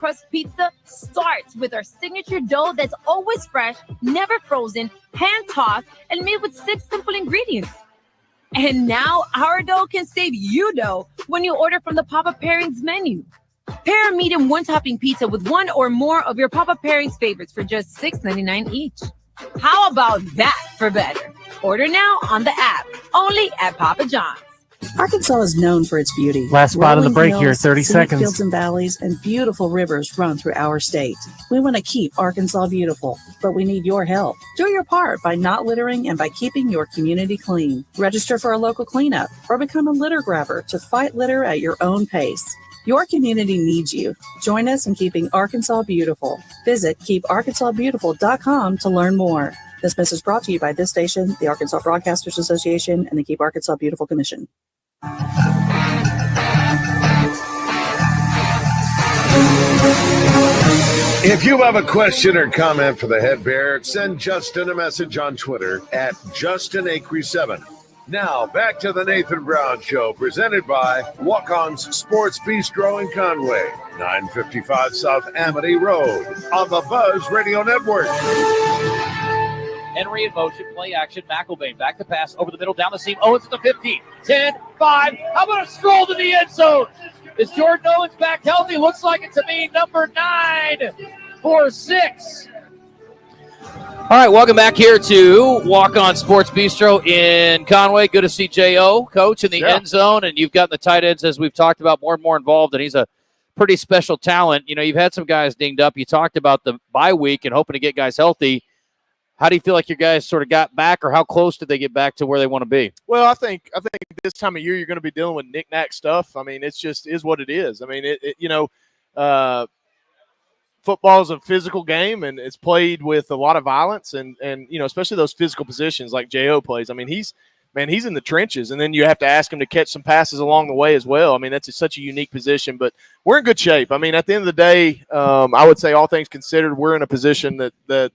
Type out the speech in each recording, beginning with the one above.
crust pizza starts with our signature dough that's always fresh, never frozen, hand-tossed, and made with 6 simple ingredients. And now our dough can save you dough when you order from the Papa Pairings menu. Pair a medium one-topping pizza with one or more of your Papa Pairings favorites for just $6.99 each. How about that for better? Order now on the app, only at Papa John's. Arkansas is known for its beauty. Last spot of the break here, 30 scenic seconds. Fields and valleys and beautiful rivers run through our state. We want to keep Arkansas beautiful, but we need your help. Do your part by not littering and by keeping your community clean. Register for a local cleanup or become a litter grabber to fight litter at your own pace. Your community needs you. Join us in keeping Arkansas beautiful. Visit keeparkansasbeautiful.com to learn more. This message brought to you by this station, the Arkansas Broadcasters Association, and the Keep Arkansas Beautiful Commission. If you have a question or comment for the head bear, send Justin a message on Twitter at Justin Acri 7. Now, back to the Nathan Brown Show, presented by Walk-On's Sports Bistro in Conway, 955 South Amity Road, on the Buzz Radio Network. Henry in motion, play action, McElvain back to pass, over the middle, down the seam, Owens to the 15, 10, 5, how about a stroll to the end zone? Is Jordan Owens back healthy? Looks like it to me, number 9 for 6. All right, welcome back here to Walk On Sports Bistro in Conway. Good to see J.O., Coach, in the end zone, and you've gotten the tight ends, as we've talked about, more and more involved, and he's a pretty special talent. You know, you've had some guys dinged up. You talked about the bye week and hoping to get guys healthy. How do you feel like your guys sort of got back, or how close did they get back to where they want to be? Well, I think this time of year you're going to be dealing with knick-knack stuff. I mean, it's just is what it is. I mean, football is a physical game, and it's played with a lot of violence, and especially those physical positions like J.O. plays. I mean, he's in the trenches, and then you have to ask him to catch some passes along the way as well. I mean, that's such a unique position, but we're in good shape. I mean, at the end of the day, I would say all things considered, we're in a position that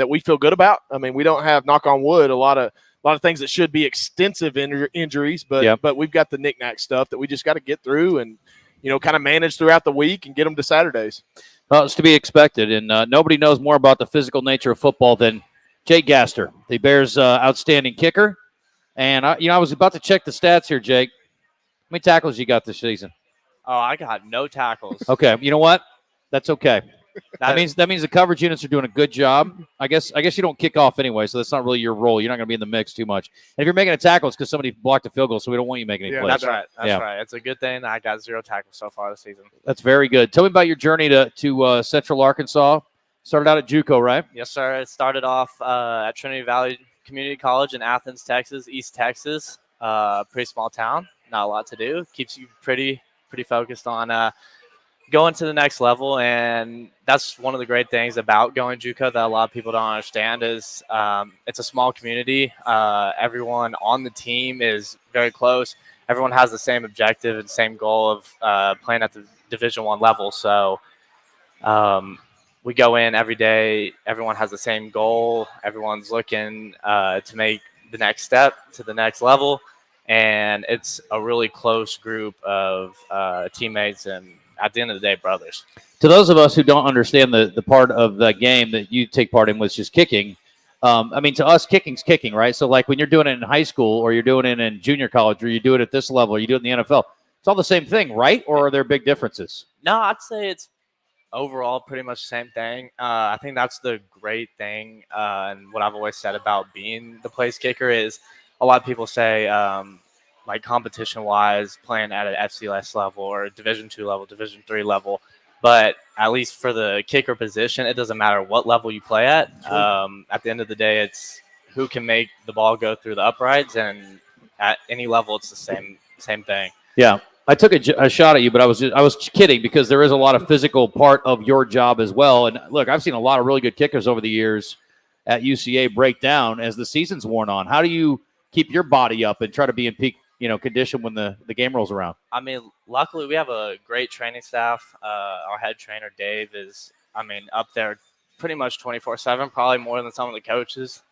we feel good about. I mean, we don't have, knock on wood, a lot of things that should be extensive injuries, but we've got the knick-knack stuff that we just got to get through and, kind of manage throughout the week and get them to Saturdays. Well, it's to be expected, and nobody knows more about the physical nature of football than Jake Gaster, the Bears' outstanding kicker. And, I was about to check the stats here, Jake. How many tackles you got this season? Oh, I got no tackles. Okay, you know what? That's okay. That means the coverage units are doing a good job. I guess you don't kick off anyway, so that's not really your role. You're not going to be in the mix too much. And if you're making a tackle, it's because somebody blocked a field goal, so we don't want you making any plays. That's right. That's right. It's a good thing I got 0 tackles so far this season. That's very good. Tell me about your journey to Central Arkansas. Started out at JUCO, right? Yes, sir. It started off at Trinity Valley Community College in Athens, Texas, East Texas. Pretty small town. Not a lot to do. Keeps you pretty focused on going to the next level, and that's one of the great things about going JUCO that a lot of people don't understand is it's a small community. Everyone on the team is very close. Everyone has the same objective and same goal of playing at the Division I level. So we go in every day. Everyone has the same goal. Everyone's looking to make the next step to the next level, and it's a really close group of teammates and, at the end of the day, brothers. To those of us who don't understand the part of the game that you take part in, which is kicking, I mean, to us, kicking's kicking, right? So, like, when you're doing it in high school or you're doing it in junior college or you do it at this level or you do it in the NFL, it's all the same thing, right? Or are there big differences? No, I'd say it's overall pretty much the same thing. I think that's the great thing, and what I've always said about being the place kicker is a lot of people say like competition-wise, playing at an FCS level or Division II level, Division III level. But at least for the kicker position, it doesn't matter what level you play at. At the end of the day, it's who can make the ball go through the uprights, and at any level, it's the same thing. Yeah, I took a shot at you, but I was kidding because there is a lot of physical part of your job as well. And look, I've seen a lot of really good kickers over the years at UCA break down as the season's worn on. How do you keep your body up and try to be in peak condition when the game rolls around? I mean, luckily we have a great training staff. Our head trainer, Dave, is, up there pretty much 24/7, probably more than some of the coaches.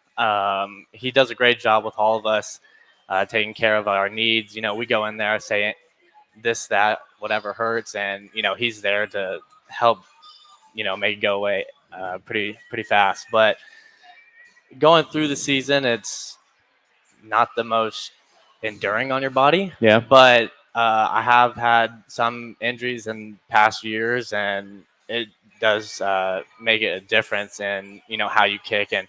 He does a great job with all of us, taking care of our needs. We go in there, say this, that, whatever hurts, and, he's there to help, make it go away pretty fast. But going through the season, it's not the most enduring on your body. Yeah. But I have had some injuries in past years, and it does make it a difference in how you kick. And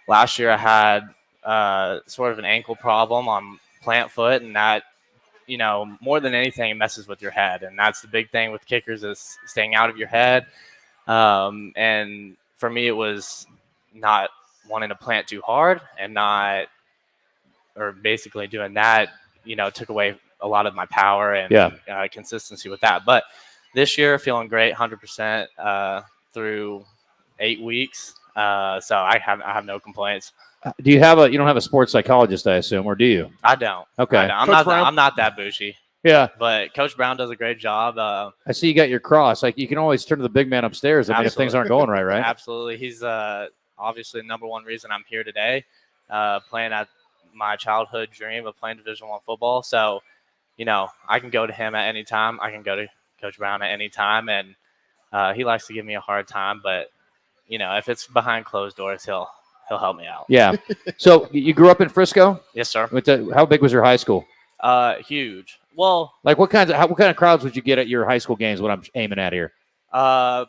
last year I had sort of an ankle problem on plant foot, and that more than anything, it messes with your head, and that's the big thing with kickers is staying out of your head. And for me, it was not wanting to plant too hard and not, or basically doing that, took away a lot of my power and consistency with that. But this year, feeling great, 100% through 8 weeks. So I have no complaints. Do you don't have a sports psychologist, I assume, or do you? I don't. Okay. I'm not that bougie. Yeah. But Coach Brown does a great job. I see you got your cross. Like, you can always turn to the big man upstairs. I mean, if things aren't going right, right? Absolutely. He's obviously the number one reason I'm here today, playing at my childhood dream of playing Division I football. So, I can go to him at any time. I can go to Coach Brown at any time, and he likes to give me a hard time. But, if it's behind closed doors, he'll help me out. Yeah. So you grew up in Frisco? Yes, sir. How big was your high school? Huge. Well, like what kind of crowds would you get at your high school games? What I'm aiming at here. I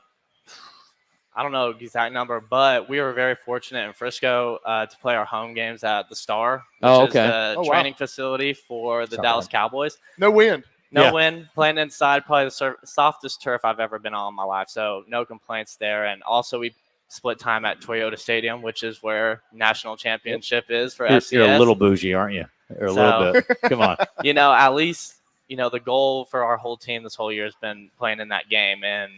don't know the exact number, but we were very fortunate in Frisco to play our home games at the Star, which is the training facility for the Dallas Cowboys. No wind. No wind. Playing inside, probably the softest turf I've ever been on in my life. So no complaints there. And also we split time at Toyota Stadium, which is where national championship is for FCS. You're a little bougie, aren't you? Or a little bit. Come on. At least, the goal for our whole team this whole year has been playing in that game. And,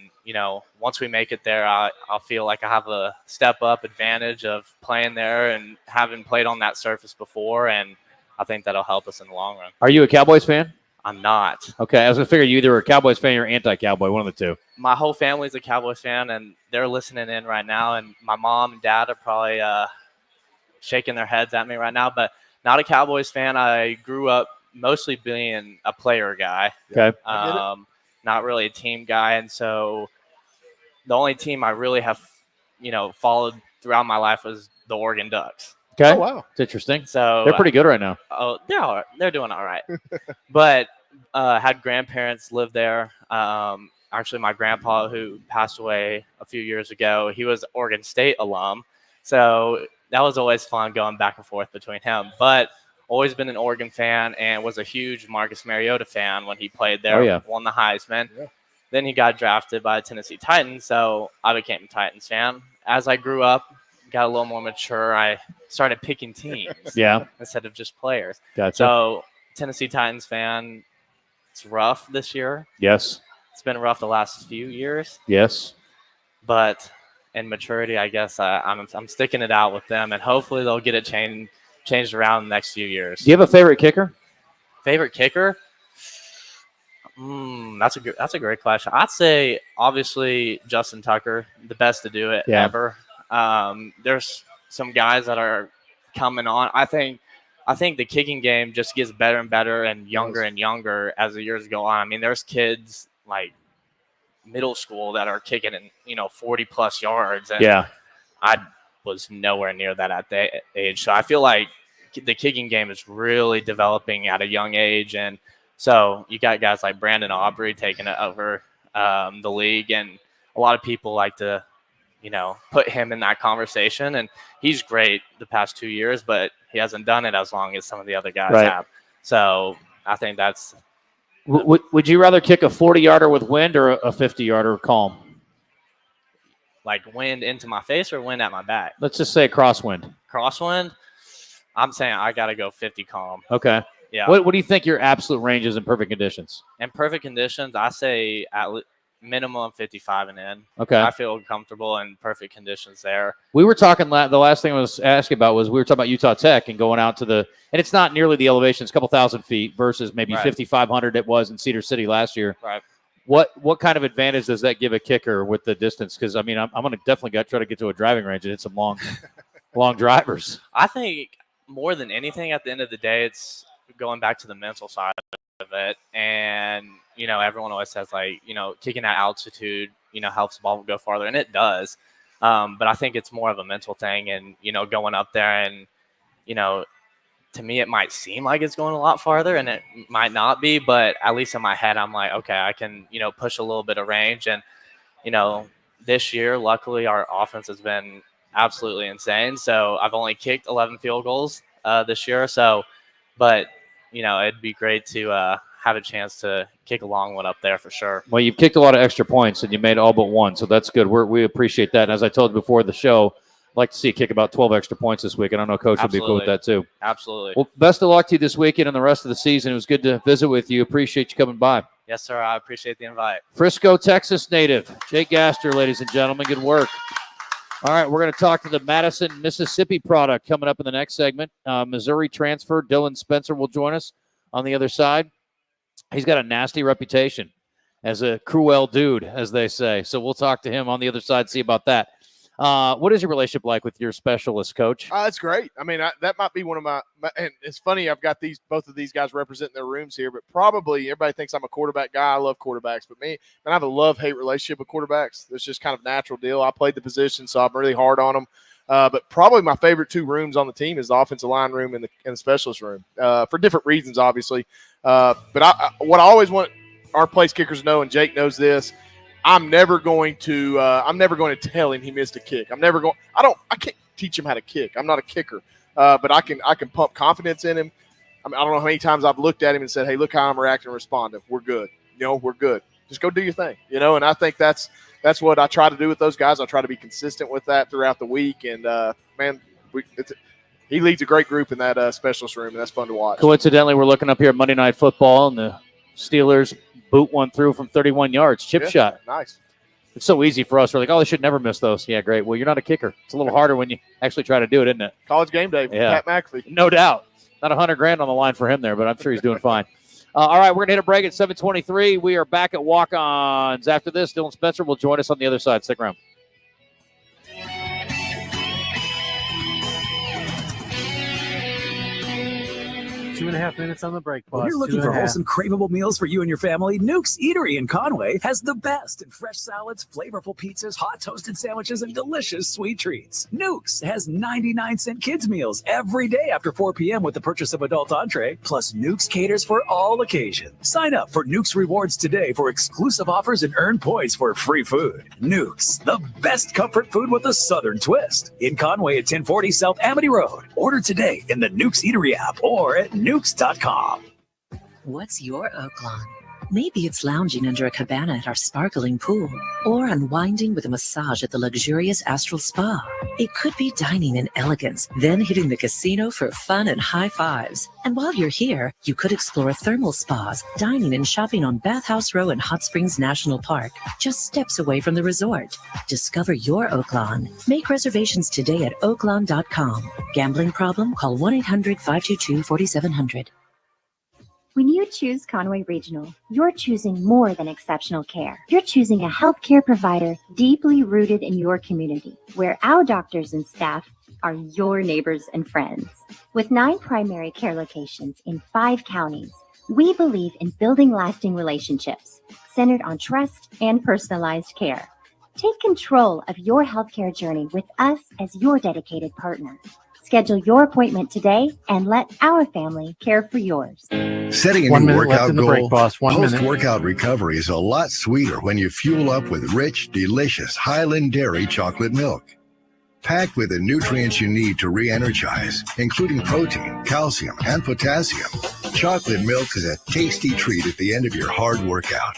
once we make it there, I'll feel like I have a step up advantage of playing there and having played on that surface before. And I think that'll help us in the long run. Are you a Cowboys fan? I'm not. Okay. I was going to figure you either were a Cowboys fan or anti-Cowboy, one of the two. My whole family's a Cowboys fan, and they're listening in right now. And my mom and dad are probably shaking their heads at me right now, but not a Cowboys fan. I grew up mostly being a player guy. Okay. Not really a team guy. And so the only team I really have, followed throughout my life was the Oregon Ducks. Okay. Oh, wow. It's interesting. So they're pretty good right now. Oh, they're doing all right. But had grandparents live there. Actually, my grandpa, who passed away a few years ago, he was Oregon State alum. So that was always fun going back and forth between him. But always been an Oregon fan and was a huge Marcus Mariota fan when he played there. Oh, yeah. Won the Heisman. Yeah. Then he got drafted by the Tennessee Titans, so I became a Titans fan. As I grew up, got a little more mature, I started picking teams instead of just players. Gotcha. So Tennessee Titans fan, it's rough this year. Yes. It's been rough the last few years. Yes. But in maturity, I guess I'm sticking it out with them, and hopefully they'll get it changed around in the next few years. Do you have a favorite kicker? Favorite kicker? That's a great question. I'd say obviously Justin Tucker, the best to do it ever. There's some guys that are coming on. I think the kicking game just gets better and better and younger as the years go on. I mean, there's kids like middle school that are kicking in 40 plus yards, and I was nowhere near that at that age. So I feel like the kicking game is really developing at a young age, and so you got guys like Brandon Aubrey taking it over the league, and a lot of people like to, put him in that conversation. And he's great the past 2 years, but he hasn't done it as long as some of the other guys have. So I think that's. Would you rather kick a 40-yarder with wind or a 50-yarder calm? Like wind into my face or wind at my back? Let's just say crosswind. Crosswind? I'm saying I got to go 50 calm. Okay. Yeah. What do you think your absolute range is in perfect conditions? In perfect conditions, I say at minimum 55 and in. Okay. I feel comfortable in perfect conditions there. We were talking, the last thing I was asking about was we were talking about Utah Tech and going out to and it's not nearly the elevation, it's a couple thousand feet versus maybe 5,500 it was in Cedar City last year. Right. What kind of advantage does that give a kicker with the distance? Because, I mean, I'm going to definitely try to get to a driving range and hit some long drivers. I think more than anything, at the end of the day, it's going back to the mental side of it. And, everyone always says, like, kicking at altitude, helps the ball go farther, and it does. But I think it's more of a mental thing, and going up there and to me, it might seem like it's going a lot farther, and it might not be, but at least in my head, I'm like, okay, I can, push a little bit of range. And, this year, luckily, our offense has been absolutely insane. So I've only kicked 11 field goals this year. So, but, it'd be great to have a chance to kick a long one up there for sure. Well, you've kicked a lot of extra points, and you made all but one, so that's good. We appreciate that. And as I told you before the show, I'd like to see you kick about 12 extra points this week, and I know Coach would be cool with that too. Absolutely. Well, best of luck to you this weekend and the rest of the season. It was good to visit with you. Appreciate you coming by. Yes, sir. I appreciate the invite. Frisco, Texas native, Jake Gaster, ladies and gentlemen. Good work. All right, we're going to talk to the Madison, Mississippi product coming up in the next segment. Missouri transfer, Dylan Spencer will join us on the other side. He's got a nasty reputation as a cruel dude, as they say. So we'll talk to him on the other side, see about that. What is your relationship like with your specialist, Coach? It's great. I mean, that might be one of my and it's funny, I've got both of these guys representing their rooms here, but probably everybody thinks I'm a quarterback guy. I love quarterbacks, but I have a love-hate relationship with quarterbacks. It's just kind of a natural deal. I played the position, so I'm really hard on them. But probably my favorite two rooms on the team is the offensive line room and the specialist room for different reasons, obviously. But what I always want our place kickers to know, and Jake knows this, I'm never going to tell him he missed a kick. I can't teach him how to kick. I'm not a kicker, but I can pump confidence in him. I don't know how many times I've looked at him and said, "Hey, look how I'm reacting and responding. We're good. We're good. Just go do your thing." And I think that's what I try to do with those guys. I try to be consistent with that throughout the week. And he leads a great group in that specialist room, and that's fun to watch. Coincidentally, we're looking up here at Monday Night Football, and the Steelers boot one through from 31 yards, chip shot. Nice. It's so easy for us. We're like, oh, they should never miss those. Yeah, great. Well, you're not a kicker. It's a little harder when you actually try to do it, isn't it? College game day. Yeah. Pat McAfee. No doubt. Not $100,000 on the line for him there, but I'm sure he's doing fine. All right, we're going to hit a break at 7:23. We are back at Walk-Ons. After this, Dylan Spencer will join us on the other side. Stick around. 2.5 minutes on the break, boss. When you're looking for wholesome, craveable meals for you and your family, Nuke's Eatery in Conway has the best in fresh salads, flavorful pizzas, hot toasted sandwiches, and delicious sweet treats. Nuke's has 99-cent kids meals every day after 4 p.m. with the purchase of adult entree, plus Nuke's caters for all occasions. Sign up for Nuke's Rewards today for exclusive offers and earn points for free food. Nuke's, the best comfort food with a southern twist. In Conway at 1040 South Amity Road. Order today in the Nuke's Eatery app or at Nukes.com. What's your oak lawn? Maybe it's lounging under a cabana at our sparkling pool, or unwinding with a massage at the luxurious Astral Spa. It could be dining in elegance, then hitting the casino for fun and high fives. And while you're here, you could explore thermal spas, dining and shopping on Bathhouse Row in Hot Springs National Park, just steps away from the resort. Discover your oak lawn. Make reservations today at oaklawn.com. Gambling problem? Call 1-800-522-4700. When you choose Conway Regional, you're choosing more than exceptional care. You're choosing a healthcare provider deeply rooted in your community, where our doctors and staff are your neighbors and friends. With 9 primary care locations in 5 counties, we believe in building lasting relationships centered on trust and personalized care. Take control of your healthcare journey with us as your dedicated partner. Schedule your appointment today and let our family care for yours. Setting a new workout goal, post-workout recovery is a lot sweeter when you fuel up with rich, delicious Highland Dairy chocolate milk. Packed with the nutrients you need to re-energize, including protein, calcium, and potassium, chocolate milk is a tasty treat at the end of your hard workout.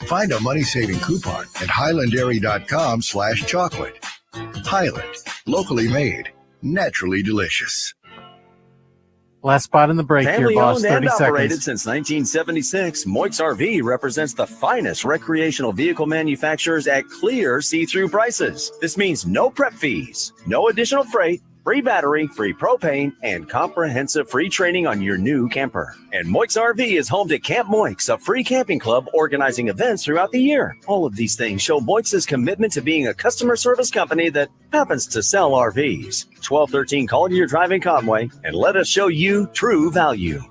Find a money-saving coupon at highlanddairy.com/chocolate. Highland, locally made. Naturally delicious. Last spot in the break here, boss. 30 and operated seconds. since 1976, Moix RV represents the finest recreational vehicle manufacturers at clear see-through prices. This means no prep fees, no additional freight, free battery, free propane, and comprehensive free training on your new camper. And Moix RV is home to Camp Moix, a free camping club organizing events throughout the year. All of these things show Moix's commitment to being a customer service company that happens to sell RVs. 1213 Collier Drive in Conway, and let us show you true value.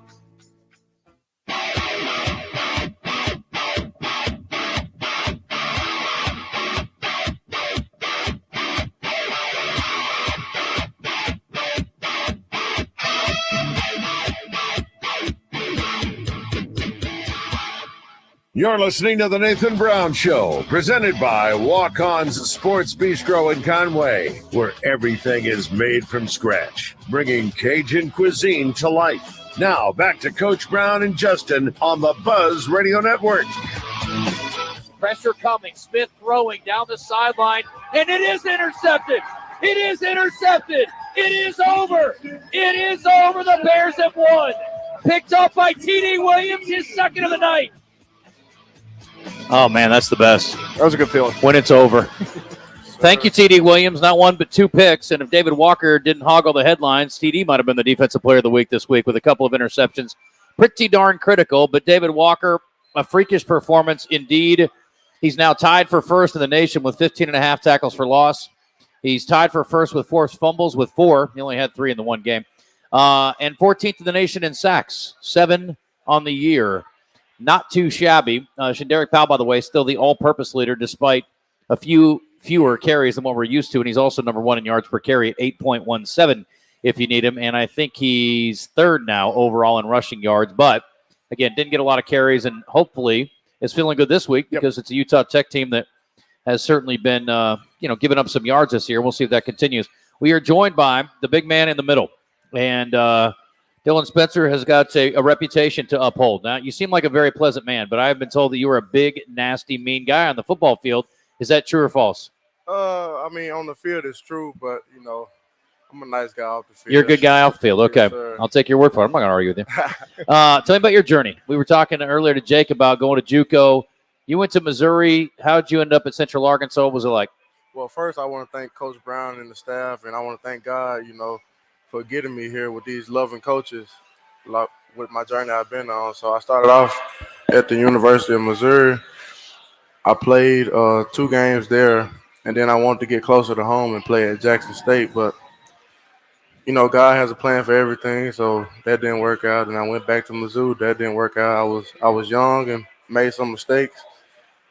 You're listening to the Nathan Brown Show, presented by Walk-On's Sports Bistro in Conway, where everything is made from scratch, bringing Cajun cuisine to life. Now, back to Coach Brown and Justin on the Buzz Radio Network. Pressure coming. Smith throwing down the sideline, and it is intercepted. It is intercepted. It is over. It is over. The Bears have won. Picked up by T.D. Williams, his second of the night. Oh, man, that's the best. That was a good feeling. When it's over. Thank you, T.D. Williams. Not one but 2 picks. And if David Walker didn't hog all the headlines, T.D. might have been the Defensive Player of the Week this week with a couple of interceptions. Pretty darn critical. But David Walker, a freakish performance indeed. He's now tied for first in the nation with 15.5 tackles for loss. He's tied for first with forced fumbles with 4. He only had 3 in the one game. And 14th in the nation in sacks. 7 on the year. Not too shabby. Shinderick Powell, by the way, still the all-purpose leader despite a few fewer carries than what we're used to. And he's also number 1 in yards per carry at 8.17 if you need him. And I think he's 3rd now overall in rushing yards. But, again, didn't get a lot of carries and hopefully is feeling good this week because it's a Utah Tech team that has certainly been, giving up some yards this year. We'll see if that continues. We are joined by the big man in the middle. And Dylan Spencer has got a reputation to uphold. Now, you seem like a very pleasant man, but I have been told that you are a big, nasty, mean guy on the football field. Is that true or false? On the field it's true, but, I'm a nice guy off the field. You're a good guy off the field. Okay. Yes, I'll take your word for it. I'm not going to argue with you. Tell me about your journey. We were talking earlier to Jake about going to JUCO. You went to Missouri. How did you end up at Central Arkansas? What was it like? Well, first I want to thank Coach Brown and the staff, and I want to thank God, for getting me here with these loving coaches, with my journey I've been on. So I started off at the University of Missouri. I played 2 games there, and then I wanted to get closer to home and play at Jackson State. But, God has a plan for everything, so that didn't work out. And I went back to Mizzou. That didn't work out. I was young and made some mistakes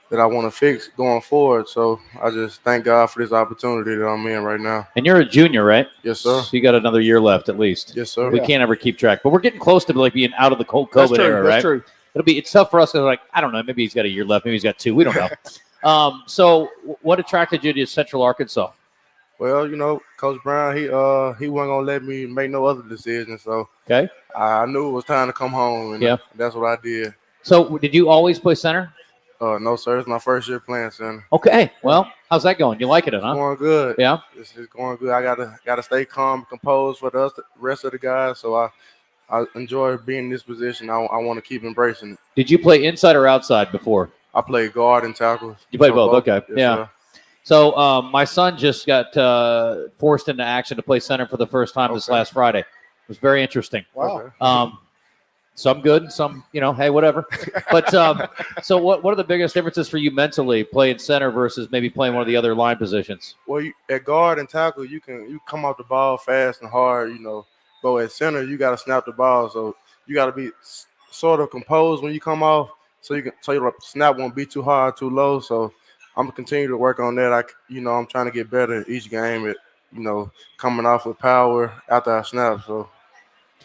that I want to fix going forward. So I just thank God for this opportunity that I'm in right now. And you're a junior, right? Yes, sir. So you got another year left at least. Yes, sir. We can't ever keep track, but we're getting close to being out of the COVID era, right? That's true. It's tough for us because I don't know, maybe he's got a year left, maybe he's got 2. We don't know. So what attracted you to Central Arkansas? Well, Coach Brown, he wasn't gonna let me make no other decisions. So okay, I knew it was time to come home, and that's what I did. So did you always play center? No, sir. It's my first year playing center. Okay. Well, how's that going? You liking it, huh? It's going good. Yeah. It's going good. I gotta stay calm and composed for the rest of the guys. So I enjoy being in this position. I want to keep embracing it. Did you play inside or outside before? I played guard and tackle. You played both. Okay. Yes, yeah. Sir. So my son just got forced into action to play center for the first time this last Friday. It was very interesting. Wow. Some good, some, hey, whatever. But so what are the biggest differences for you mentally playing center versus maybe playing one of the other line positions? Well, at guard and tackle, you come off the ball fast and hard, But at center, you got to snap the ball. So you got to be sort of composed when you come off so your snap won't be too high or too low. So I'm going to continue to work on that. I'm trying to get better each game at, coming off with power after I snap. So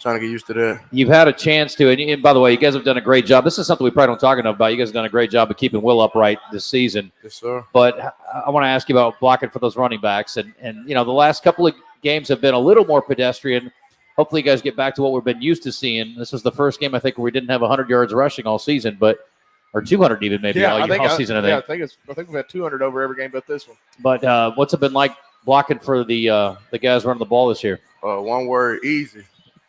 trying to get used to that. You've had a chance to, and by the way, you guys have done a great job. This is something we probably don't talk enough about. You guys have done a great job of keeping Will upright this season. Yes, sir. But I want to ask you about blocking for those running backs. And the last couple of games have been a little more pedestrian. Hopefully you guys get back to what we've been used to seeing. This was the first game, I think, where we didn't have 100 yards rushing all season, or 200 even maybe all season, I think. Yeah, I think we've had 200 over every game but this one. But what's it been like blocking for the guys running the ball this year? One word, easy.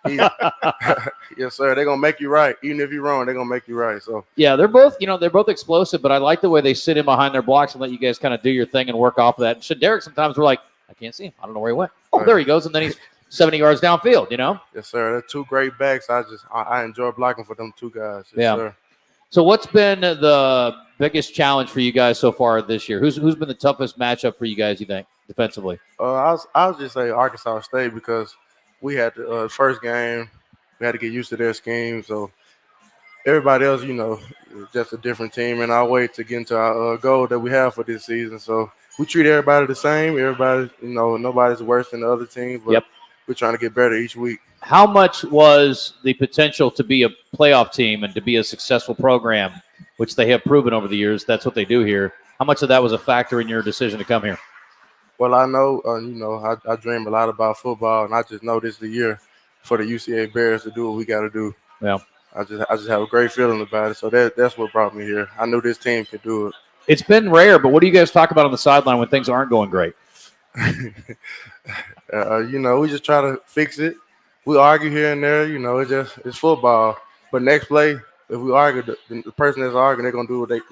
Yes, sir. They're gonna make you right. Even if you're wrong, they're gonna make you right. So yeah, they're both explosive, but I like the way they sit in behind their blocks and let you guys kind of do your thing and work off of that. And Shinderick sometimes we're like, I can't see him. I don't know where he went. Oh, there he goes, and then he's 70 yards downfield. Yes, sir. They're 2 great backs. I enjoy blocking for them 2 guys. Yes, sir. So what's been the biggest challenge for you guys so far this year? Who's been the toughest matchup for you guys, you think, defensively? I'll just say Arkansas State because we had the first game. We had to get used to their scheme. So everybody else, is just a different team. And I'll wait to get into our goal that we have for this season. So we treat everybody the same. Everybody, nobody's worse than the other team. But we're trying to get better each week. How much was the potential to be a playoff team and to be a successful program which they have proven over the years. That's what they do here. How much of that was a factor in your decision to come here? Well, I know, I dream a lot about football, and I just know this is the year for the UCA Bears to do what we got to do. Yeah. I just have a great feeling about it. So that's what brought me here. I knew this team could do it. It's been rare, but what do you guys talk about on the sideline when things aren't going great? We just try to fix it. We argue here and there. It's football. But next play, if we argue, the person that's arguing, they're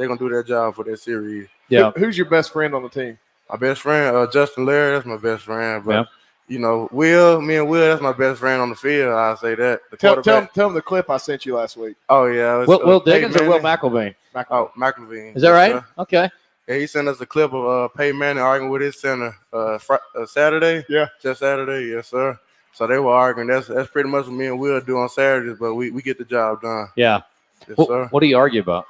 gonna do their job for that series. Yeah. Who's your best friend on the team? My best friend, Justin Acri, that's my best friend. But me and Will, that's my best friend on the field. I say that. Tell him the clip I sent you last week. Oh yeah, Will Diggins or Will McElvain? Oh, McElvain. Is that right? Okay. Yeah, he sent us a clip of Peyton Manning arguing with his center Saturday. Yeah, just Saturday. Yes, sir. So they were arguing. That's pretty much what me and Will do on Saturdays, but we get the job done. Yeah. Yes, sir. What do you argue about?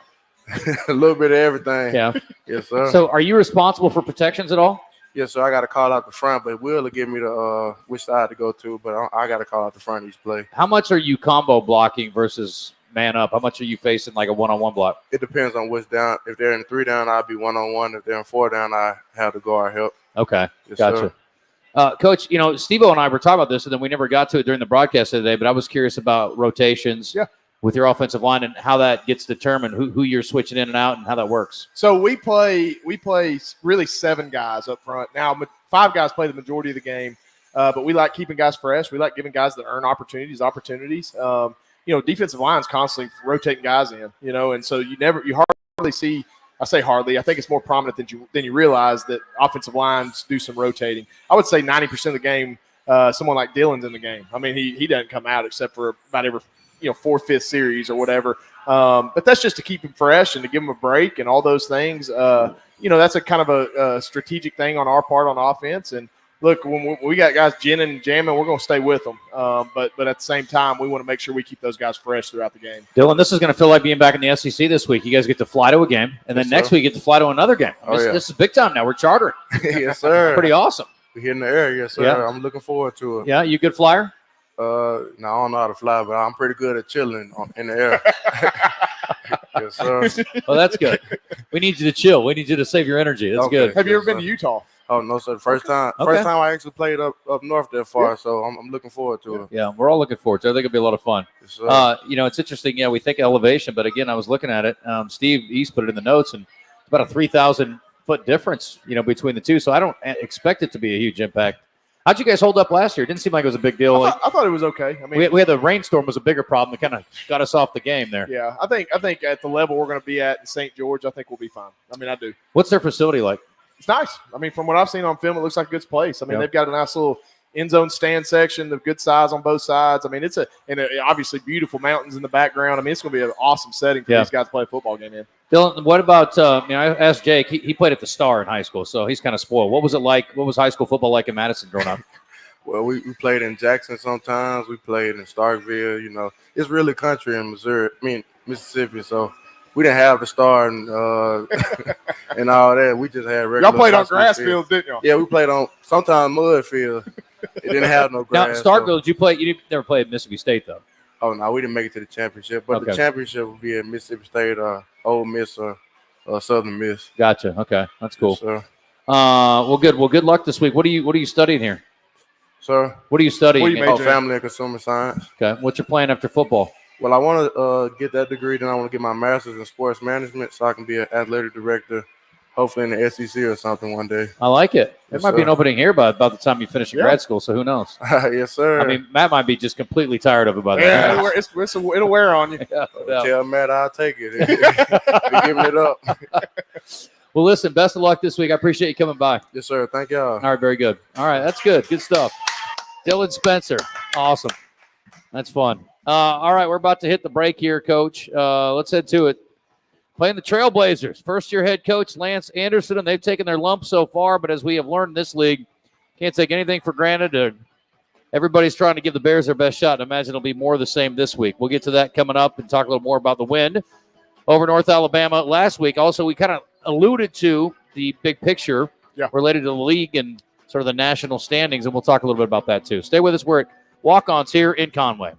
A little bit of everything. Yeah. Yes, sir. So are you responsible for protections at all? Yes, sir. I got to call out the front, but Will give me the which side to go to, but I got to call out the front each play. How much are you combo blocking versus man up? How much are you facing like a one-on-one block? It depends on what's down. If they're in 3 down, I'll be one-on-one. If they're in 4 down, I have to guard help. Okay. Yes, Gotcha. sir. Coach, Steve-O and I were talking about this, and then we never got to it during the broadcast today, but I was curious about rotations with your offensive line and how that gets determined, who you're switching in and out and how that works. So we play really 7 guys up front. Now, 5 guys play the majority of the game, but we like keeping guys fresh. We like giving guys that earn opportunities. Defensive line's constantly rotating guys in, and so you hardly see. I say hardly. I think it's more prominent than you realize that offensive lines do some rotating. I would say 90% of the game, someone like Dylan's in the game. I mean, he doesn't come out except for about every 4th, 5th series or whatever. But that's just to keep him fresh and to give him a break and all those things. That's a kind of a strategic thing on our part on offense. And look, when we got guys ginning and jamming, we're going to stay with them. But at the same time, we want to make sure we keep those guys fresh throughout the game. Dylan, this is going to feel like being back in the SEC this week. You guys get to fly to a game, and then next week you get to fly to another game. This is big time now. We're chartering. Yes, sir. Pretty awesome. We're here in the air. Yes, sir. Yeah. I'm looking forward to it. Yeah, you a good flyer? No, I don't know how to fly, but I'm pretty good at chilling in the air. Yes, sir. Well, that's good. We need you to chill. We need you to save your energy. That's good. Have you ever been to Utah? Oh, no, sir. First time I actually played up north that far, so I'm looking forward to it. Yeah, we're all looking forward to it. I think it'll be a lot of fun. Yes, sir. It's interesting. Yeah, we think elevation, but again, I was looking at it. Steve East put it in the notes, and it's about a 3,000-foot difference, between the two. So I don't expect it to be a huge impact. How'd you guys hold up last year? It didn't seem like it was a big deal. I thought it was okay. I mean, we had the rainstorm was a bigger problem that kind of got us off the game there. Yeah, I think at the level we're going to be at in St. George, I think we'll be fine. I mean, I do. What's their facility like? It's nice. I mean, from what I've seen on film, it looks like a good place. I mean, they've got a nice little end zone stand section, the good size on both sides. I mean, it's obviously beautiful mountains in the background. I mean, it's going to be an awesome setting for these guys to play a football game in. Dylan, what about, I asked Jake, he played at the Star in high school, so he's kind of spoiled. What was it like? What was high school football like in Madison growing up? Well, we played in Jackson sometimes. We played in Starkville. It's really country in Mississippi, so we didn't have the Star and and all that. We just had regular. Y'all played on grass fields, didn't y'all? Yeah, we played on sometimes mud field. It didn't have no grass. Now, Starkville, did you play? You never played at Mississippi State, though. Oh no, we didn't make it to the championship. But the championship would be at Mississippi State, Ole Miss, or Southern Miss. Gotcha. Okay, that's cool. Yes, sir. Well, good. Well, good luck this week. What are you studying here? Sir? What are you studying? Family and consumer science. Okay. What's your plan after football? Well, I want to get that degree. Then I want to get my master's in sports management so I can be an athletic director, hopefully in the SEC or something one day. I like it. There Yes, might be an opening here by about the time you finish your grad school, so who knows? Yes, sir. I mean, Matt might be just completely tired of it by then. Yeah, it'll wear on you. Tell Matt I'll take it. They're giving it up. Well, listen, best of luck this week. I appreciate you coming by. Yes, sir. Thank y'all. All right, very good. All right, that's good. Good stuff. Dylan Spencer. Awesome. That's fun. All right, we're about to hit the break here, Coach. Let's head to it. Playing the Trailblazers. First-year head coach Lance Anderson, and they've taken their lump so far, but as we have learned in this league, can't take anything for granted. Everybody's trying to give the Bears their best shot, and I imagine it'll be more of the same this week. We'll get to that coming up and talk a little more about the win over North Alabama last week. Also, we kind of alluded to the big picture related to the league and sort of the national standings, and we'll talk a little bit about that too. Stay with us. We're at Walk-Ons here in Conway.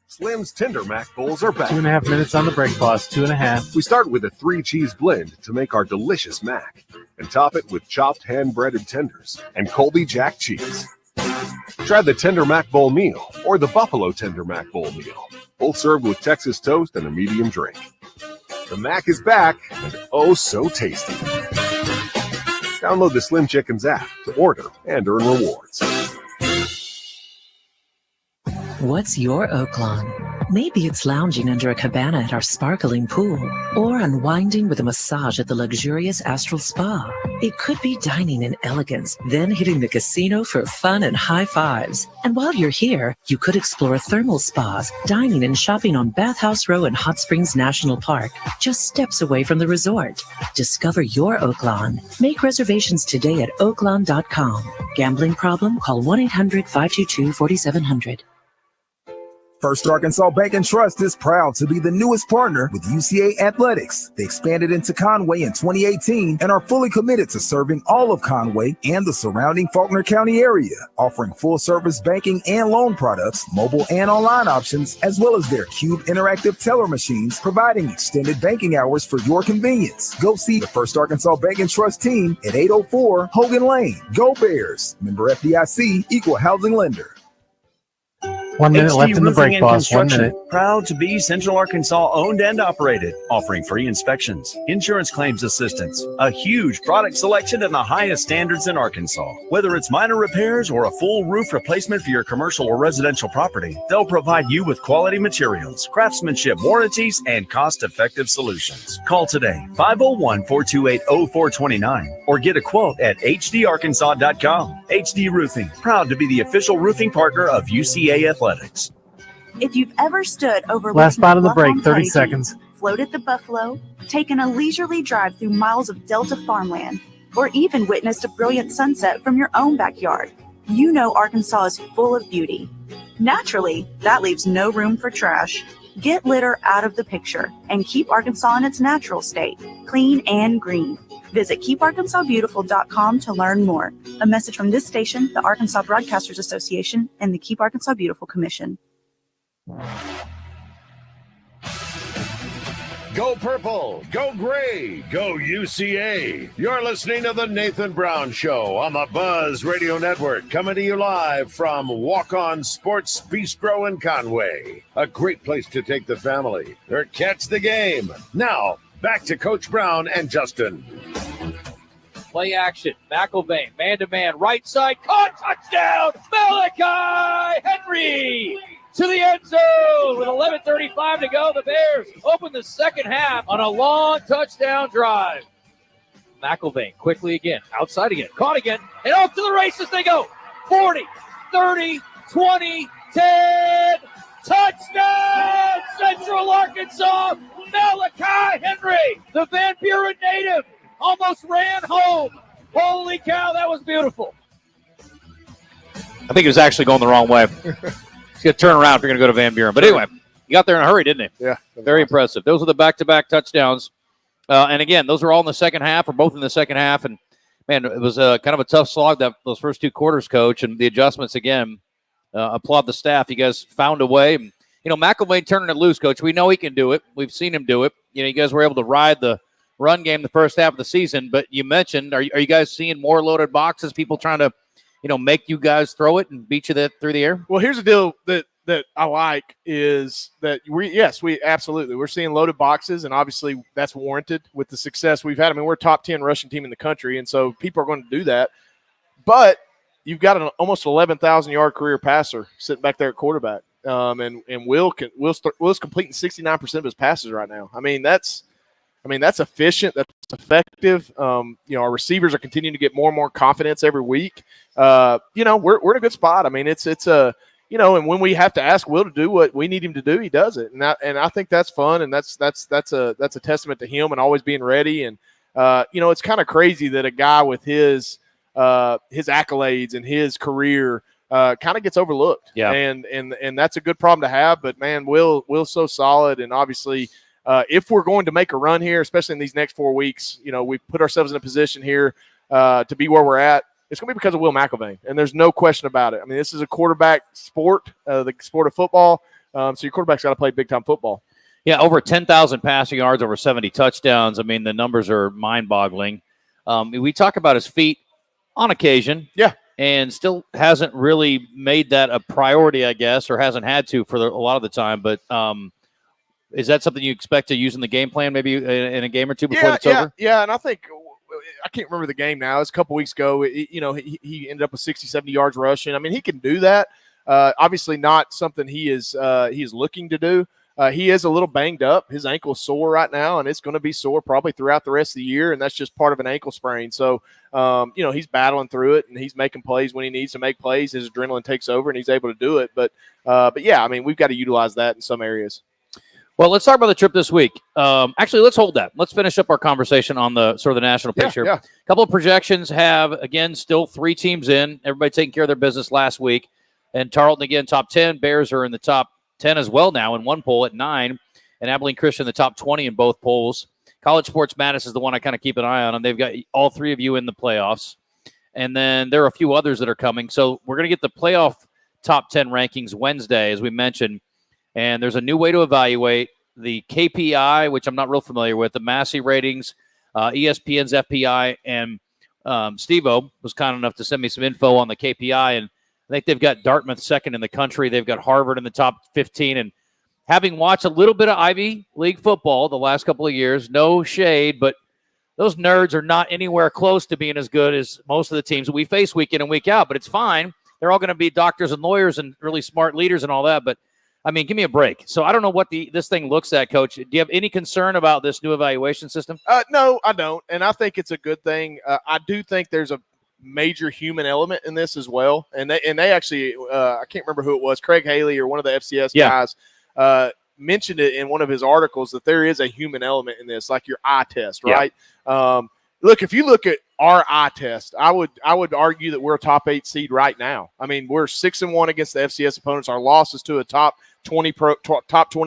Slim's Tender Mac Bowls are back. 2.5 minutes on the break, boss. 2.5. We start with a 3-cheese blend to make our delicious mac and top it with chopped hand-breaded tenders and Colby Jack cheese. Try the Tender Mac Bowl meal or the Buffalo Tender Mac Bowl meal, both served with Texas toast and a medium drink. The mac is back and oh so tasty. Download the Slim Chickens app to order and earn rewards. What's your Oaklawn? Maybe it's lounging under a cabana at our sparkling pool, or unwinding with a massage at the luxurious Astral Spa. It could be dining in elegance, then hitting the casino for fun and high fives. And while you're here, you could explore thermal spas, dining and shopping on Bathhouse Row in Hot Springs National Park, just steps away from the resort. Discover your Oaklawn. Make reservations today at oaklawn.com. Gambling problem? Call 1-800-522-4700. First Arkansas Bank and Trust is proud to be the newest partner with UCA Athletics. They expanded into Conway in 2018 and are fully committed to serving all of Conway and the surrounding Faulkner County area, offering full-service banking and loan products, mobile and online options, as well as their Cube interactive teller machines, providing extended banking hours for your convenience. Go see the First Arkansas Bank and Trust team at 804 Hogan Lane. Go Bears! Member FDIC, Equal Housing Lender. 1 minute HD left in the Roofing break, and boss. 1 Construction, minute. proud to be Central Arkansas owned and operated, offering free inspections, insurance claims assistance, a huge product selection, and the highest standards in Arkansas. Whether it's minor repairs or a full roof replacement for your commercial or residential property, they'll provide you with quality materials, craftsmanship, warranties, and cost-effective solutions. Call today, 501-428-0429, or get a quote at hdarkansas.com. HD Roofing, proud to be the official roofing partner of UCA Athletics. If you've ever stood over Last spot of the break, 30 seconds. floated the buffalo, taken a leisurely drive through miles of Delta farmland, or even witnessed a brilliant sunset from your own backyard, you know Arkansas is full of beauty. Naturally, that leaves no room for trash. Get litter out of the picture and keep Arkansas in its natural state, clean and green. Visit keeparkansasbeautiful.com to learn more. A message from this station, the Arkansas Broadcasters Association, and the Keep Arkansas Beautiful Commission. Go purple, go gray, go UCA. You're listening to the Nathan Brown Show on the Buzz Radio Network, coming to you live from Walk On Sports Bistro in Conway. A great place to take the family or catch the game. Now, back to Coach Brown and Justin. Play action. McElvain, man-to-man, right side, caught, touchdown! Malachi Henry to the end zone with 11:35 to go. The Bears open the second half on a long touchdown drive. McElvain quickly again, outside again, caught again, and off to the races they go. 40, 30, 20, 10, touchdown! Central Arkansas, Malachi Henry, the Van Buren native, almost ran home. Holy cow, that was beautiful. I think he was actually going the wrong way. He's going to turn around if you're going to go to Van Buren. But anyway, he got there in a hurry, didn't he? Yeah. Very impressive. Those were the back-to-back touchdowns. And again, those were all in the second half, or both in the second half. And, man, it was kind of a tough slog, those first two quarters, Coach. And the adjustments, again, applaud the staff. You guys found a way. And, McElvain turning it loose, Coach. We know he can do it. We've seen him do it. You guys were able to ride the run game the first half of the season. But you mentioned, are you guys seeing more loaded boxes, people trying to, make you guys throw it and beat you through the air? Well, here's the deal that I like is that we absolutely. We're seeing loaded boxes, and obviously that's warranted with the success we've had. I mean, we're a top 10 rushing team in the country, and so people are going to do that. But you've got an almost 11,000-yard career passer sitting back there at quarterback, and Will's completing 69% of his passes right now. I mean, that's efficient. That's effective. Our receivers are continuing to get more and more confidence every week. We're in a good spot. I mean, it's a and when we have to ask Will to do what we need him to do, he does it. And I think that's fun, and that's a testament to him and always being ready. And it's kind of crazy that a guy with his accolades and his career kind of gets overlooked. Yeah. And that's a good problem to have. But man, Will's so solid, and obviously, if we're going to make a run here, especially in these next 4 weeks, we put ourselves in a position here to be where we're at. It's going to be because of Will McElvain, and there's no question about it. I mean, this is a quarterback sport, the sport of football. So your quarterback's got to play big-time football. Yeah, over 10,000 passing yards, over 70 touchdowns. I mean, the numbers are mind-boggling. We talk about his feet on occasion. Yeah. And still hasn't really made that a priority, I guess, or hasn't had to for a lot of the time. But is that something you expect to use in the game plan maybe in a game or two before it's over? Yeah, and I think – I can't remember the game now. It's a couple weeks ago. He ended up with 60, 70 yards rushing. I mean, he can do that. Obviously not something he is looking to do. He is a little banged up. His ankle's sore right now, and it's going to be sore probably throughout the rest of the year, and that's just part of an ankle sprain. So, he's battling through it, and he's making plays when he needs to make plays. His adrenaline takes over, and he's able to do it. But yeah, I mean, we've got to utilize that in some areas. Well, let's talk about the trip this week. Actually, let's hold that. Let's finish up our conversation on the sort of the national picture. Yeah. A couple of projections have, again, still 3 teams in. Everybody taking care of their business last week. And Tarleton, again, top 10. Bears are in the top 10 as well now in one poll at 9. And Abilene Christian in the top 20 in both polls. College Sports Madness is the one I kind of keep an eye on, and they've got all 3 of you in the playoffs. And then there are a few others that are coming. So we're going to get the playoff top 10 rankings Wednesday, as we mentioned. And there's a new way to evaluate the KPI, which I'm not real familiar with, the Massey ratings, ESPN's FPI, and Steve-O was kind enough to send me some info on the KPI. And I think they've got Dartmouth second in the country. They've got Harvard in the top 15. And having watched a little bit of Ivy League football the last couple of years, no shade, but those nerds are not anywhere close to being as good as most of the teams that we face week in and week out. But it's fine. They're all going to be doctors and lawyers and really smart leaders and all that. But I mean, give me a break. So I don't know what this thing looks at, Coach. Do you have any concern about this new evaluation system? No, I don't. And I think it's a good thing. I do think there's a major human element in this as well. And they actually, I can't remember who it was, Craig Haley or one of the FCS guys mentioned it in one of his articles that there is a human element in this, like your eye test, right? Look, if you look at our eye test, I would argue that we're a top 8 seed right now. I mean, we're 6-1 against the FCS opponents. Our loss is to a top 20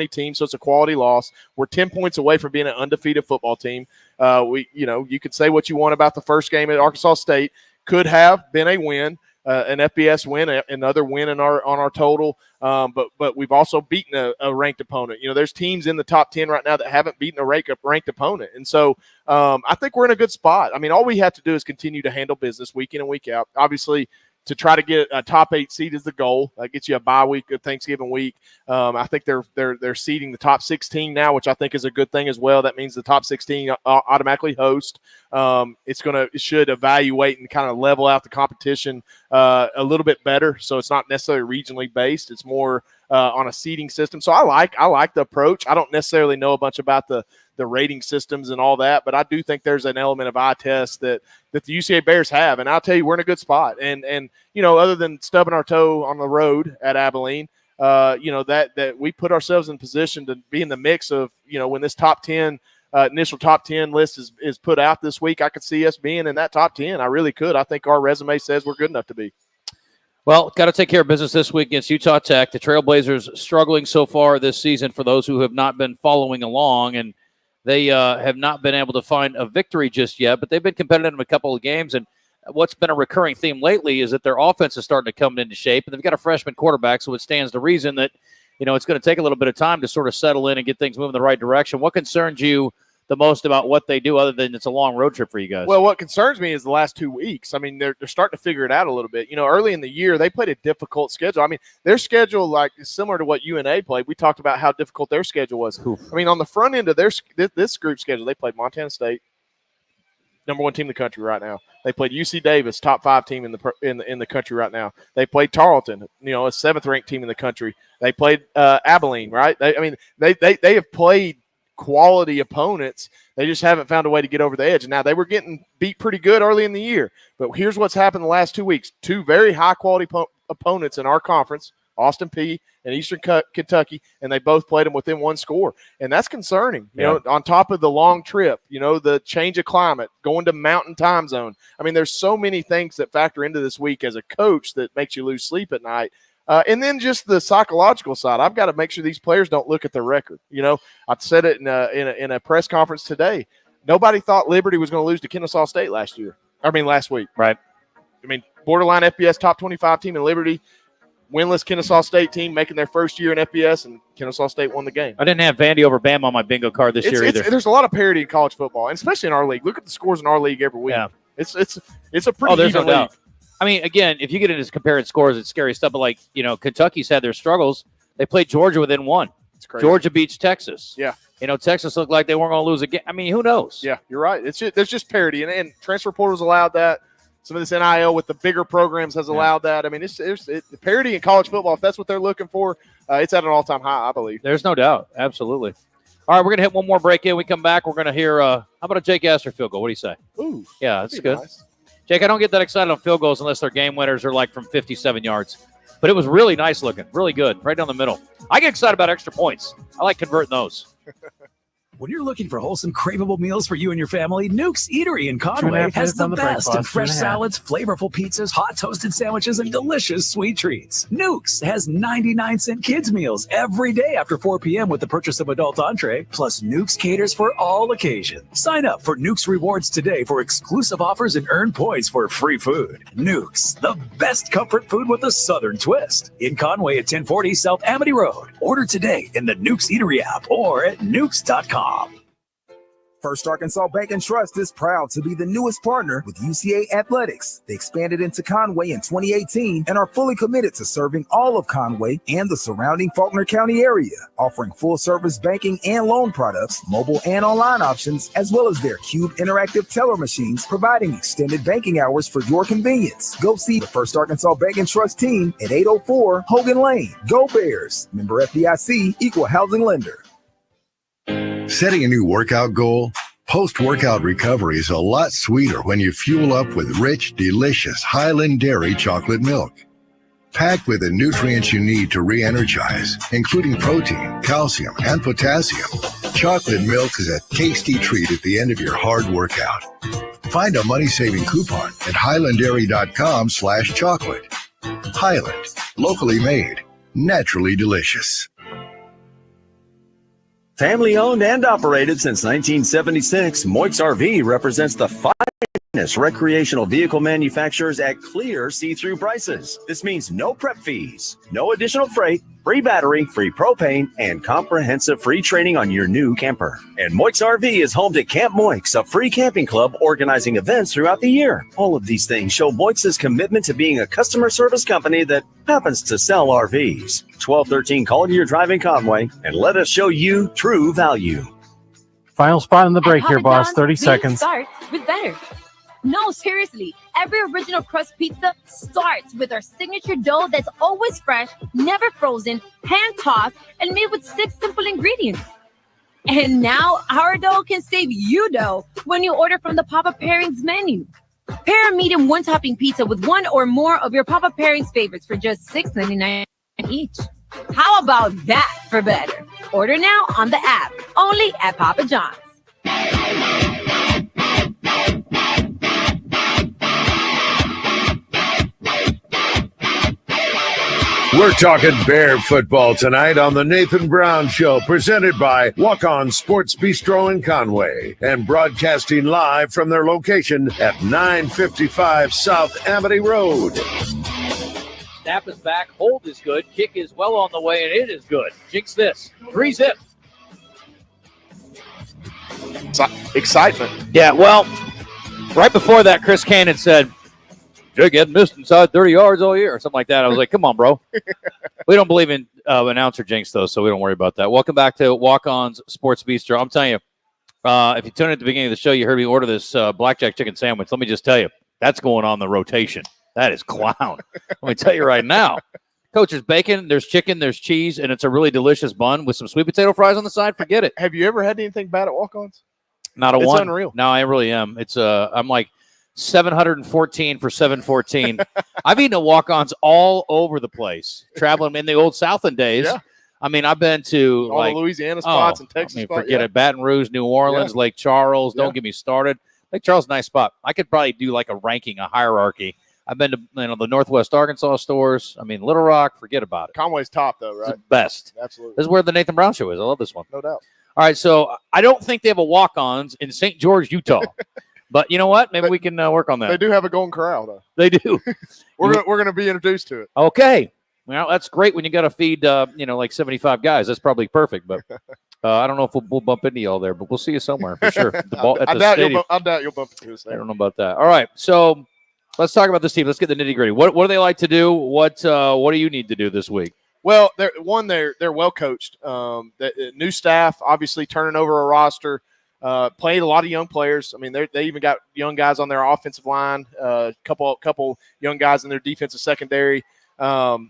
team, so it's a quality loss. We're 10 points away from being an undefeated football team. You could say what you want about the first game at Arkansas State. Could have been a win, an FBS win, another win on our total. But we've also beaten a ranked opponent. There's teams in the top 10 right now that haven't beaten a ranked opponent. And so I think we're in a good spot. I mean, all we have to do is continue to handle business week in and week out. Obviously, to try to get a top 8 seed is the goal. That gets you a bye week, a Thanksgiving week. I think they're seeding the top 16 now, which I think is a good thing as well. That means the top 16 automatically host. It should evaluate and kind of level out the competition a little bit better. So it's not necessarily regionally based. It's more on a seeding system. So I like the approach. I don't necessarily know a bunch about the rating systems and all that, but I do think there's an element of eye test that the UCA Bears have. And I'll tell you, we're in a good spot. And other than stubbing our toe on the road at Abilene, that we put ourselves in position to be in the mix of, when this top 10 initial top 10 list is put out this week, I could see us being in that top 10. I really could. I think our resume says we're good enough to be. Well, got to take care of business this week against Utah Tech. The Trailblazers struggling so far this season for those who have not been following along, and they have not been able to find a victory just yet, but they've been competitive in a couple of games. And what's been a recurring theme lately is that their offense is starting to come into shape, and they've got a freshman quarterback, so it stands to reason that, it's going to take a little bit of time to sort of settle in and get things moving in the right direction. What concerns you the most about what they do, other than it's a long road trip for you guys? Well, what concerns me is the last 2 weeks. I mean, they're starting to figure it out a little bit. Early in the year, they played a difficult schedule. I mean, their schedule, is similar to what UNA played. We talked about how difficult their schedule was. Oof. I mean, on the front end of this group schedule, they played Montana State, number 1 team in the country right now. They played UC Davis, top 5 team in the country right now. They played Tarleton, a 7th ranked team in the country. They played Abilene, right? They have played quality opponents. They just haven't found a way to get over the edge. And now they were getting beat pretty good early in the year. But here's what's happened the last 2 weeks. 2 very high quality opponents in our conference, Austin Peay and Eastern Kentucky, and they both played them within one score. And that's concerning, you know, on top of the long trip, you know, the change of climate, going to mountain time zone. I mean, there's so many things that factor into this week as a coach that makes you lose sleep at night. And then just the psychological side, I've got to make sure these players don't look at their record. You know, I said it in a press conference today. Nobody thought Liberty was going to lose to Kennesaw State last week. Right. I mean, borderline FBS top 25 team in Liberty, winless Kennesaw State team making their first year in FBS, and Kennesaw State won the game. I didn't have Vandy over Bama on my bingo card this year either. There's a lot of parity in college football, and especially in our league. Look at the scores in our league every week. Yeah. It's a pretty even league. Doubt. I mean, again, if you get into comparing scores, it's scary stuff. But, like, you know, Kentucky's had their struggles. They played Georgia within one. It's crazy. Georgia beats Texas. Yeah. You know, Texas looked like they weren't going to lose again. I mean, who knows? Yeah, you're right. There's just parity, and transfer portals allowed that. Some of this NIL with the bigger programs has allowed that. I mean, it's parity in college football. If that's what they're looking for, it's at an all-time high, I believe. There's no doubt. Absolutely. All right, we're going to hit one more break in. We come back. We're going to hear how about a Jake Astor field goal? What do you say? Ooh. Yeah, that's good. Nice. Jake, I don't get that excited on field goals unless they're game winners or like from 57 yards. But it was really nice looking, really good, right down the middle. I get excited about extra points. I like converting those. When you're looking for wholesome, craveable meals for you and your family, Nuke's Eatery in Conway has the best in fresh salads, flavorful pizzas, hot toasted sandwiches, and delicious sweet treats. Nuke's has 99-cent kids meals every day after 4 p.m. with the purchase of adult entree, plus Nuke's caters for all occasions. Sign up for Nuke's Rewards today for exclusive offers and earn points for free food. Nuke's, the best comfort food with a southern twist. In Conway at 1040 South Amity Road. Order today in the Nuke's Eatery app or at nukes.com. First Arkansas Bank and Trust is proud to be the newest partner with UCA Athletics. They expanded into Conway in 2018 and are fully committed to serving all of Conway and the surrounding Faulkner County area, offering full-service banking and loan products, mobile and online options, as well as their Cube interactive teller machines, providing extended banking hours for your convenience. Go see the First Arkansas Bank and Trust team at 804 Hogan Lane. Go Bears! Member FDIC, Equal Housing Lender. Setting a new workout goal? Post-workout recovery is a lot sweeter when you fuel up with rich, delicious Highland Dairy chocolate milk. Packed with the nutrients you need to re-energize, including protein, calcium, and potassium, chocolate milk is a tasty treat at the end of your hard workout. Find a money-saving coupon at highlanddairy.com/chocolate. Highland, locally made, naturally delicious. Family owned and operated since 1976, Moix RV represents the finest recreational vehicle manufacturers at clear see-through prices. This means no prep fees, no additional freight, free battery, free propane, and comprehensive free training on your new camper. And Moix RV is home to Camp Moix, a free camping club organizing events throughout the year. All of these things show Moix's commitment to being a customer service company that happens to sell RVs. 1213 Collier Drive in Conway, and let us show you true value. Final spot in the break here, boss. John's, 30 we seconds. Start with better. No, seriously. Every original crust pizza starts with our signature dough that's always fresh, never frozen, hand-tossed, and made with 6 simple ingredients. And now our dough can save you dough when you order from the Papa Pairings menu. Pair a medium one-topping pizza with one or more of your Papa Pairings favorites for just $6.99 each. How about that for better? Order now on the app, only at Papa John's. We're talking Bear football tonight on the Nathan Brown Show, presented by Walk-On Sports Bistro in Conway and broadcasting live from their location at 955 South Amity Road. Snap is back, hold is good, kick is well on the way, and it is good. Jinx this. 3-zip. Excitement. Yeah, well, right before that, Chris Cannon said, Jake hadn't missed inside 30 yards all year, or something like that. I was like, come on, bro. We don't believe in announcer jinx, though, so we don't worry about that. Welcome back to Walk-On's Sports Bistro. I'm telling you, if you tuned in at the beginning of the show, you heard me order this blackjack chicken sandwich. Let me just tell you, that's going on the rotation. That is clown. Let me tell you right now. Coach, there's bacon, there's chicken, there's cheese, and it's a really delicious bun with some sweet potato fries on the side. Forget it. Have you ever had anything bad at Walk-Ons? Not a one. It's unreal. No, I really am. It's I'm like 714 for 714. I've eaten at walk-ons all over the place, traveling in the old Southland days. Yeah. I mean, I've been to all the Louisiana spots and Texas spots. Forget it. Baton Rouge, New Orleans, Lake Charles. Don't get me started. Lake Charles, nice spot. I could probably do like a ranking, a hierarchy. I've been to the Northwest Arkansas stores. I mean, Little Rock, forget about it. Conway's top, though, right? It's the best. Absolutely. This is where the Nathan Brown Show is. I love this one. No doubt. All right, so I don't think they have a walk-ons in St. George, Utah. But you know what? Maybe we can work on that. They do have a Golden Corral, though. They do. We're gonna be introduced to it. Okay. Well, that's great when you got to feed, like 75 guys. That's probably perfect. But I don't know if we'll bump into y'all there, but we'll see you somewhere for sure. I doubt you'll bump into us there. I don't know about that. All right, so let's talk about this team. Let's get the nitty gritty. What do they like to do? What do you need to do this week? Well, they're well coached. New staff, obviously turning over a roster. Played a lot of young players. I mean, they even got young guys on their offensive line. Couple young guys in their defensive secondary. But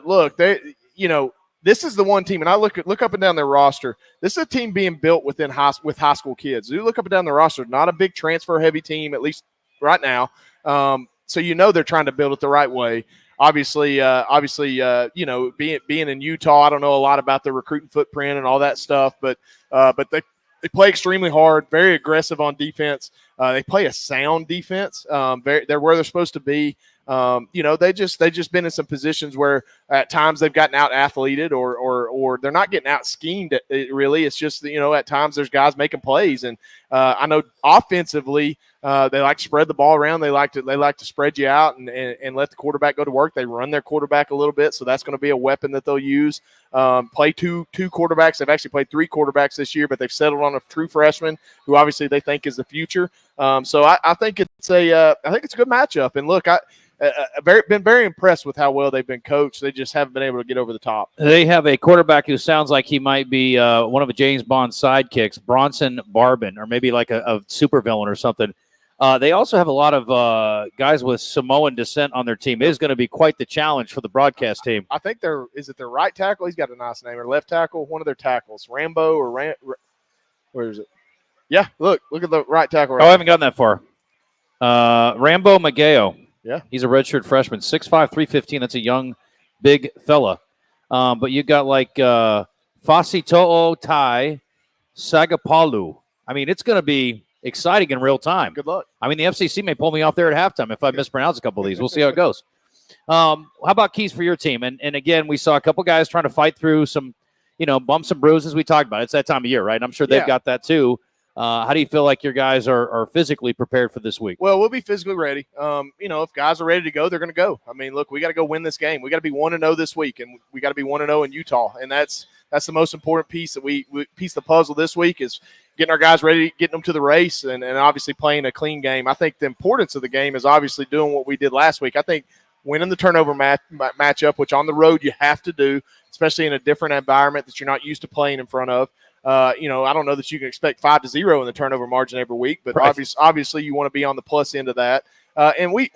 look, this is the one team, and I look up and down their roster. This is a team being built with high school kids. You look up and down the roster, not a big transfer heavy team, at least right now. So they're trying to build it the right way. Obviously, being in Utah, I don't know a lot about their recruiting footprint and all that stuff, but they play extremely hard, very aggressive on defense. They play a sound defense. They're where they're supposed to be. They just been in some positions where at times they've gotten out athleted or they're not getting out schemed. Really, it's just at times there's guys making plays, and I know offensively they like to spread the ball around. They like to spread you out and let the quarterback go to work. They run their quarterback a little bit, so that's going to be a weapon that they'll use. Play two quarterbacks. They've actually played three quarterbacks this year, but they've settled on a true freshman who obviously they think is the future. So I think it's a good matchup. And look, been very impressed with how well they've been coached. They just haven't been able to get over the top. They have a quarterback who sounds like he might be one of a James Bond sidekicks, Bronson Barbin, or maybe like a supervillain or something. They also have a lot of guys with Samoan descent on their team. It is going to be quite the challenge for the broadcast team. I think is it their right tackle? He's got a nice name. Or left tackle, one of their tackles. Rambo or where is it? Yeah, look at the right tackle. I haven't gotten that far. Rambo Mageo. Yeah. He's a redshirt freshman, 6'5", 315. That's a young, big fella. But you got like Fasito'o Tai Sagapalu. I mean, it's going to be exciting in real time. Good luck. I mean, the FCC may pull me off there at halftime if I mispronounce a couple of these. We'll see how it goes. How about keys for your team? And again, we saw a couple guys trying to fight through some, bumps and bruises we talked about. It's that time of year, right? I'm sure they've got that too. How do you feel like your guys are physically prepared for this week? Well, we'll be physically ready. If guys are ready to go, they're going to go. I mean, look, we got to go win this game. We got to be 1-0 this week, and we got to be 1-0 in Utah. And that's the most important piece that piece of the puzzle this week is getting our guys ready, getting them to the race, and obviously playing a clean game. I think the importance of the game is obviously doing what we did last week. I think winning the turnover matchup, which on the road you have to do, especially in a different environment that you're not used to playing in front of. I don't know that you can expect 5-0 in the turnover margin every week, but obviously you want to be on the plus end of that. And we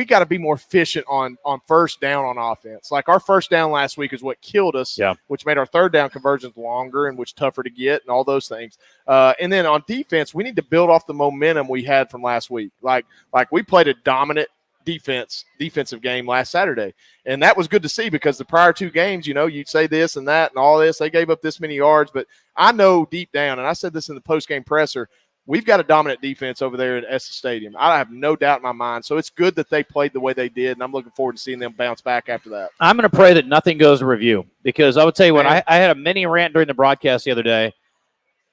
got to be more efficient on first down on offense. Like our first down last week is what killed us, which made our third down conversions longer and which tougher to get and all those things. And then on defense, we need to build off the momentum we had from last week. Like we played a dominant defensive game last Saturday, and that was good to see because the prior two games, you'd say this and that and all this, they gave up this many yards, but I know deep down, and I said this in the post-game presser, we've got a dominant defense over there at Estes Stadium. I have no doubt in my mind. So it's good that they played the way they did, and I'm looking forward to seeing them bounce back after that. I'm going to pray that nothing goes to review because I would tell you what, I had a mini rant during the broadcast the other day.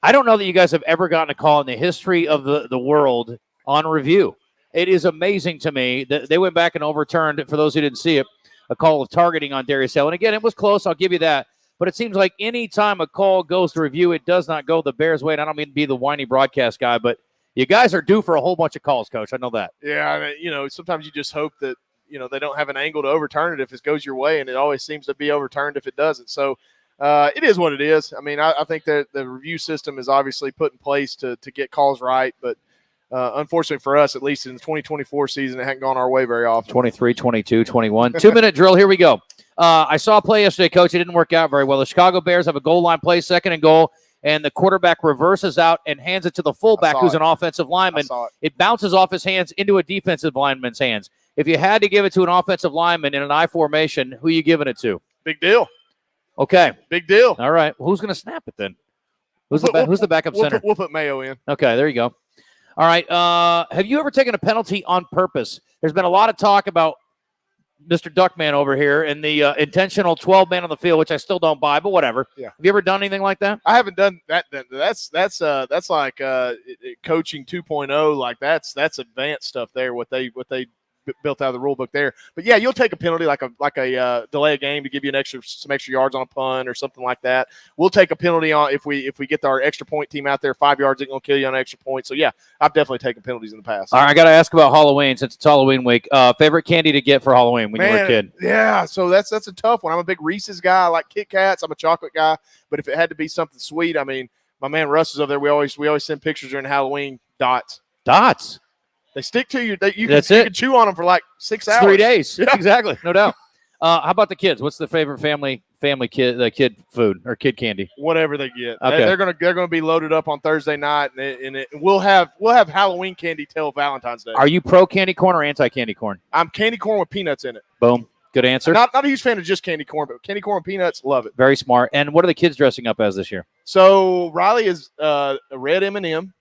I don't know that you guys have ever gotten a call in the history of the world on review. It is amazing to me that they went back and overturned, for those who didn't see it, a call of targeting on Darius Hill. And again, it was close. I'll give you that. But it seems like any time a call goes to review, it does not go the Bears' way. And I don't mean to be the whiny broadcast guy, but you guys are due for a whole bunch of calls, Coach. I know that. Yeah, sometimes you just hope that, they don't have an angle to overturn it if it goes your way, and it always seems to be overturned if it doesn't. So it is what it is. I mean, I think that the review system is obviously put in place to get calls right, but unfortunately for us, at least in the 2024 season, it hadn't gone our way very often. 23, 22, 21. 2-minute drill. Here we go. I saw a play yesterday, Coach. It didn't work out very well. The Chicago Bears have a goal line play, 2nd and goal. and the quarterback reverses out and hands it to the fullback who's an offensive lineman. It bounces off his hands into a defensive lineman's hands. If you had to give it to an offensive lineman in an I formation, who are you giving it to? Big deal. Okay. Big deal. All right. Well, who's going to snap it then? Who's the backup center? We'll put Mayo in. Okay, there you go. All right. Have you ever taken a penalty on purpose? There's been a lot of talk about Mr. Duckman over here and the intentional 12-man on the field, which I still don't buy, but whatever. Yeah. Have you ever done anything like that? I haven't done that. That's like coaching 2.0. Like that's advanced stuff there. What they built out of the rule book there. But yeah, you'll take a penalty like a delay a game to give you some extra yards on a punt or something like that. We'll take a penalty on if we get our extra point team out there 5 yards, it's gonna kill you on an extra point. So yeah, I've definitely taken penalties in the past. All right, I got to ask about Halloween since it's Halloween week. Favorite candy to get for Halloween when you were a kid? Yeah, so that's a tough one. I'm a big Reese's guy. I like Kit Kats. I'm a chocolate guy. But if it had to be something sweet, I mean, my man Russ is over there. We always send pictures during Halloween. Dots. They stick to you. You can chew on them for like 6 hours. 3 days. Yeah. Exactly. No doubt. How about the kids? What's the favorite family kid food or kid candy? Whatever they get. Okay. They're gonna be loaded up on Thursday night, and we'll have Halloween candy till Valentine's Day. Are you pro candy corn or anti candy corn? I'm candy corn with peanuts in it. Boom. Good answer. Not a huge fan of just candy corn, but candy corn with peanuts, love it. Very smart. And what are the kids dressing up as this year? So Riley is a red M&M.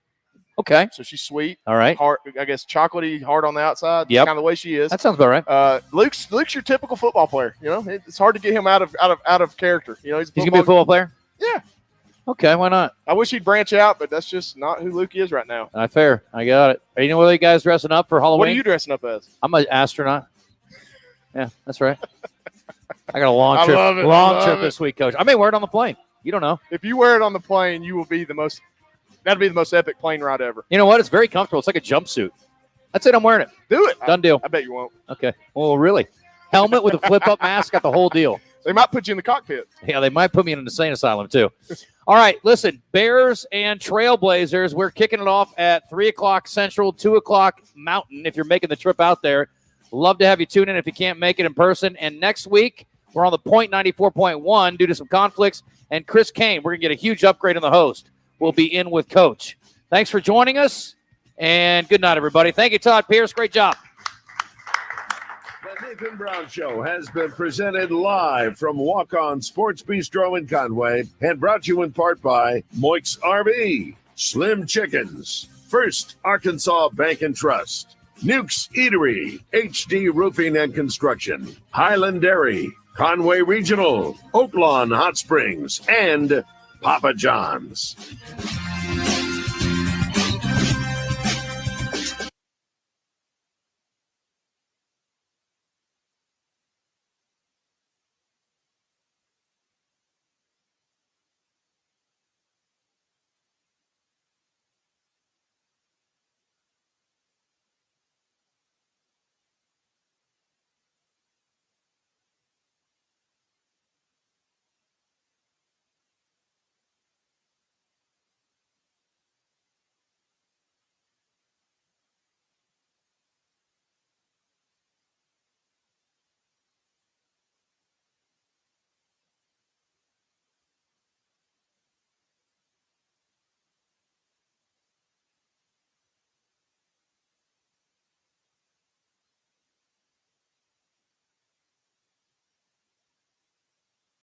Okay. So she's sweet. All right. Hard, I guess chocolatey, hard on the outside. Yep. Kind of the way she is. That sounds about right. Luke's your typical football player. You know, it's hard to get him out of character. You know, he's gonna be a football player. Yeah. Okay, why not? I wish he'd branch out, but that's just not who Luke is right now. Fair. I got it. You know what you guys dressing up for Halloween? What are you dressing up as? I'm an astronaut. Yeah, that's right. I got a long I trip. love it. Long I love trip it. this week, Coach. I may wear it on the plane. You don't know. If you wear it on the plane, you will be the most. That'd be the most epic plane ride ever. You know what? It's very comfortable. It's like a jumpsuit. That's it. I'm wearing it. Do it. Done deal. I bet you won't. Okay. Well, really. Helmet with a flip-up mask. Got the whole deal. They might put you in the cockpit. Yeah, they might put me in an insane asylum, too. All right, listen. Bears and Trailblazers. We're kicking it off at 3 o'clock Central, 2 o'clock Mountain, if you're making the trip out there. Love to have you tune in if you can't make it in person. And next week, we're on the Point 94.1 due to some conflicts. And Chris Kane, we're going to get a huge upgrade on the host. We'll be in with Coach. Thanks for joining us, and good night, everybody. Thank you, Todd Pierce. Great job. The Nathan Brown Show has been presented live from Walk On Sports Bistro in Conway and brought to you in part by Moik's RV, Slim Chickens, First Arkansas Bank and Trust, Nuke's Eatery, HD Roofing and Construction, Highland Dairy, Conway Regional, Oaklawn Hot Springs, and Papa John's.